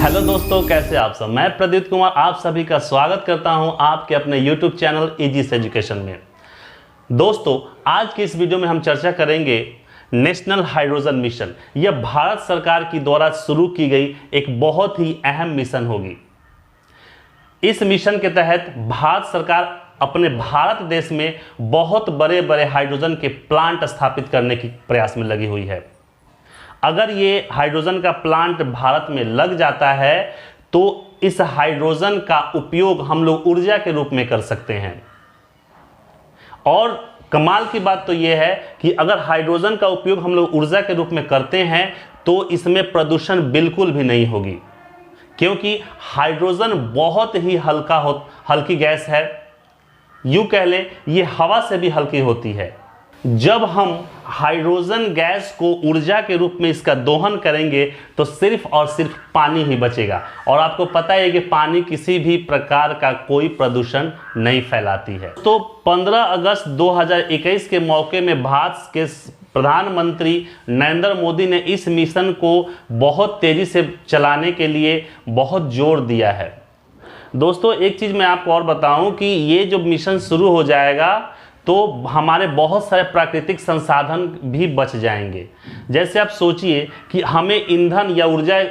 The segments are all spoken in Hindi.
हेलो दोस्तों, कैसे आप सब। मैं प्रदीप कुमार आप सभी का स्वागत करता हूं आपके अपने YouTube चैनल इजीस एजुकेशन में। दोस्तों, आज की इस वीडियो में हम चर्चा करेंगे नेशनल हाइड्रोजन मिशन। यह भारत सरकार की द्वारा शुरू की गई एक बहुत ही अहम मिशन होगी। इस मिशन के तहत भारत सरकार अपने भारत देश में बहुत बड़े बड़े हाइड्रोजन के प्लांट स्थापित करने के प्रयास में लगी हुई है। अगर ये हाइड्रोजन का प्लांट भारत में लग जाता है तो इस हाइड्रोजन का उपयोग हम लोग ऊर्जा के रूप में कर सकते हैं। और कमाल की बात तो ये है कि अगर हाइड्रोजन का उपयोग हम लोग ऊर्जा के रूप में करते हैं तो इसमें प्रदूषण बिल्कुल भी नहीं होगी, क्योंकि हाइड्रोजन बहुत ही हल्की गैस है। यूं कह ले, ये हवा से भी हल्की होती है। जब हम हाइड्रोजन गैस को ऊर्जा के रूप में इसका दोहन करेंगे तो सिर्फ और सिर्फ पानी ही बचेगा। और आपको पता है कि पानी किसी भी प्रकार का कोई प्रदूषण नहीं फैलाती है। तो 15 अगस्त 2021 के मौके में भारत के प्रधानमंत्री नरेंद्र मोदी ने इस मिशन को बहुत तेजी से चलाने के लिए बहुत जोर दिया है। दोस्तों, एक चीज़ मैं आपको और बताऊं कि ये जो मिशन शुरू हो जाएगा तो हमारे बहुत सारे प्राकृतिक संसाधन भी बच जाएंगे। जैसे आप सोचिए कि हमें ईंधन या ऊर्जा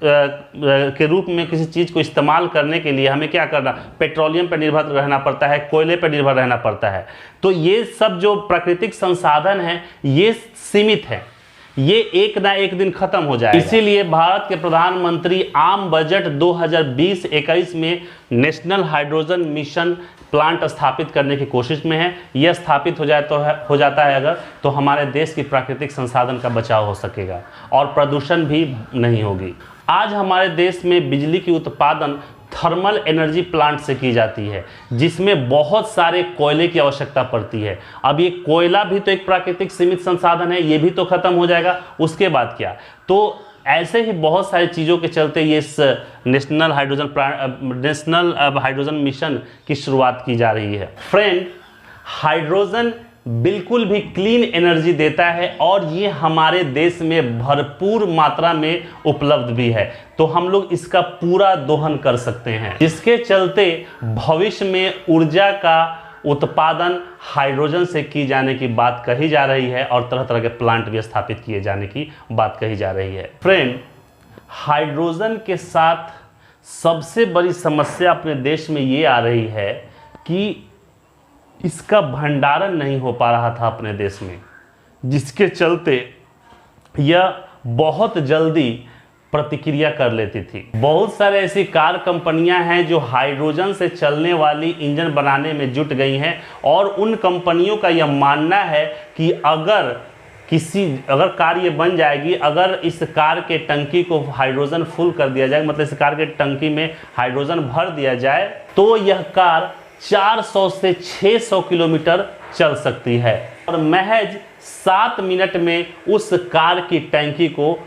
के रूप में किसी चीज़ को इस्तेमाल करने के लिए हमें क्या करना, पेट्रोलियम पर निर्भर रहना पड़ता है, कोयले पर निर्भर रहना पड़ता है। तो ये सब जो प्राकृतिक संसाधन हैं ये सीमित है, ये एक ना एक दिन खत्म हो जाएगा। इसीलिए भारत के प्रधानमंत्री आम बजट 2020-21 में नेशनल हाइड्रोजन मिशन प्लांट स्थापित करने की कोशिश में है। यह स्थापित हो जाता है अगर, तो हमारे देश की प्राकृतिक संसाधन का बचाव हो सकेगा और प्रदूषण भी नहीं होगी। आज हमारे देश में बिजली की उत्पादन थर्मल एनर्जी प्लांट से की जाती है, जिसमें बहुत सारे कोयले की आवश्यकता पड़ती है। अब ये कोयला भी तो एक प्राकृतिक सीमित संसाधन है, ये भी तो खत्म हो जाएगा। उसके बाद क्या? तो ऐसे ही बहुत सारी चीज़ों के चलते ये इस नेशनल हाइड्रोजन मिशन की शुरुआत की जा रही है। फ्रेंड, हाइड्रोजन बिल्कुल भी क्लीन एनर्जी देता है और ये हमारे देश में भरपूर मात्रा में उपलब्ध भी है। तो हम लोग इसका पूरा दोहन कर सकते हैं, जिसके चलते भविष्य में ऊर्जा का उत्पादन हाइड्रोजन से की जाने की बात कही जा रही है और तरह तरह के प्लांट भी स्थापित किए जाने की बात कही जा रही है। फ्रेंड, हाइड्रोजन के साथ सबसे बड़ी समस्या अपने देश में ये आ रही है कि इसका भंडारण नहीं हो पा रहा था अपने देश में, जिसके चलते यह बहुत जल्दी प्रतिक्रिया कर लेती थी। बहुत सारे ऐसी कार कंपनियां हैं जो हाइड्रोजन से चलने वाली इंजन बनाने में जुट गई हैं और उन कंपनियों का यह मानना है कि अगर कार ये बन जाएगी, अगर इस कार के टंकी को हाइड्रोजन फुल कर दिया जाए, मतलब इस कार के टंकी में हाइड्रोजन भर दिया जाए, तो यह कार 400 से 600 किलोमीटर चल सकती है और महज 7 मिनट में उस कार की टंकी को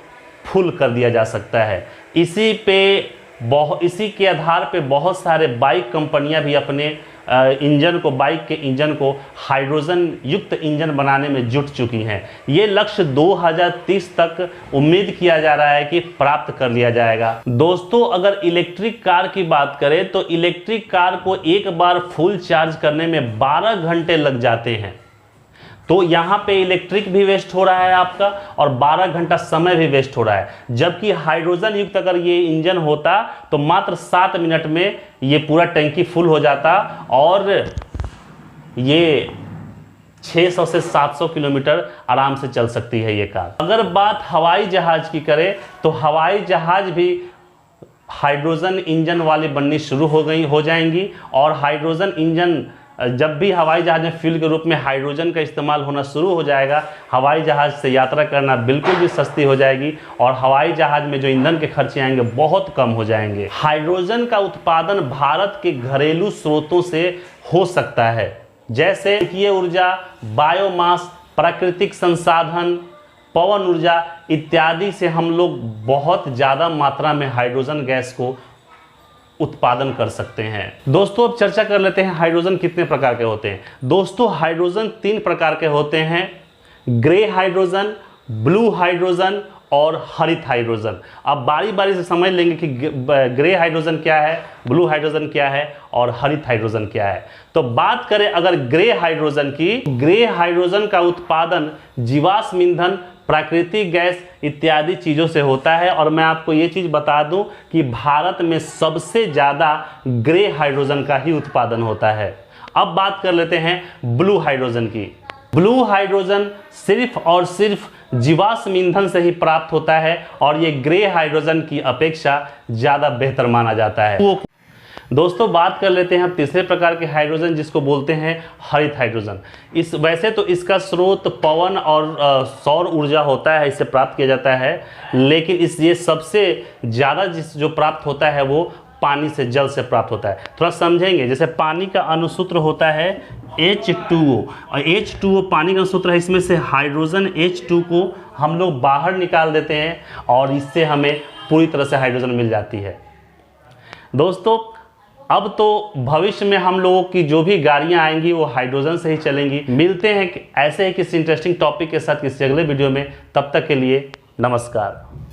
फुल कर दिया जा सकता है। इसी के आधार पे बहुत सारे बाइक कंपनियां भी अपने बाइक के इंजन को हाइड्रोजन युक्त इंजन बनाने में जुट चुकी हैं। ये लक्ष्य 2030 तक उम्मीद किया जा रहा है कि प्राप्त कर लिया जाएगा। दोस्तों, अगर इलेक्ट्रिक कार की बात करें तो इलेक्ट्रिक कार को एक बार फुल चार्ज करने में 12 घंटे लग जाते हैं। तो यहाँ पे इलेक्ट्रिक भी वेस्ट हो रहा है आपका और 12 घंटा समय भी वेस्ट हो रहा है। जबकि हाइड्रोजन युक्त अगर ये इंजन होता तो मात्र 7 मिनट में ये पूरा टंकी फुल हो जाता और ये 600 से 700 किलोमीटर आराम से चल सकती है ये कार। अगर बात हवाई जहाज की करें तो हवाई जहाज भी हाइड्रोजन इंजन वाली बननी शुरू हो जाएंगी और हाइड्रोजन इंजन जब भी हवाई जहाज में फ्यूल के रूप में हाइड्रोजन का इस्तेमाल होना शुरू हो जाएगा, हवाई जहाज से यात्रा करना बिल्कुल भी सस्ती हो जाएगी और हवाई जहाज में जो ईंधन के खर्चे आएंगे बहुत कम हो जाएंगे। हाइड्रोजन का उत्पादन भारत के घरेलू स्रोतों से हो सकता है, जैसे ये ऊर्जा, बायोमास, प्राकृतिक संसाधन, पवन ऊर्जा इत्यादि से हम लोग बहुत ज़्यादा मात्रा में हाइड्रोजन गैस को उत्पादन कर सकते हैं। दोस्तों, अब चर्चा कर लेते हैं हाइड्रोजन कितने प्रकार के होते हैं। दोस्तों, हाइड्रोजन 3 प्रकार के होते हैं, ग्रे हाइड्रोजन, ब्लू हाइड्रोजन और हरित हाइड्रोजन। अब बारी बारी से समझ लेंगे कि ग्रे हाइड्रोजन क्या है, ब्लू हाइड्रोजन क्या है और हरित हाइड्रोजन क्या है। तो बात करें अगर ग्रे हाइड्रोजन की, ग्रे हाइड्रोजन का उत्पादन जीवाश्म ईंधन, प्राकृतिक गैस इत्यादि चीज़ों से होता है। और मैं आपको ये चीज़ बता दूं कि भारत में सबसे ज़्यादा ग्रे हाइड्रोजन का ही उत्पादन होता है। अब बात कर लेते हैं ब्लू हाइड्रोजन की। ब्लू हाइड्रोजन सिर्फ और सिर्फ जीवाश्म ईंधन से ही प्राप्त होता है और ये ग्रे हाइड्रोजन की अपेक्षा ज़्यादा बेहतर माना जाता है। दोस्तों बात कर लेते हैं हम तीसरे प्रकार के हाइड्रोजन जिसको बोलते हैं हरित हाइड्रोजन। वैसे तो इसका स्रोत पवन और सौर ऊर्जा होता है, इससे प्राप्त किया जाता है, लेकिन ये सबसे ज़्यादा जो प्राप्त होता है वो पानी से, जल से प्राप्त होता है। थोड़ा समझेंगे, जैसे पानी का अणुसूत्र होता है H2O और H2O पानी का अणुसूत्र है, इसमें से हाइड्रोजन H2 को हम लोग बाहर निकाल देते हैं और इससे हमें पूरी तरह से हाइड्रोजन मिल जाती है। दोस्तों अब तो भविष्य में हम लोगों की जो भी गाड़ियां आएंगी वो हाइड्रोजन से ही चलेंगी। मिलते हैं ऐसे ही किसी इंटरेस्टिंग टॉपिक के साथ किसी अगले वीडियो में, तब तक के लिए नमस्कार।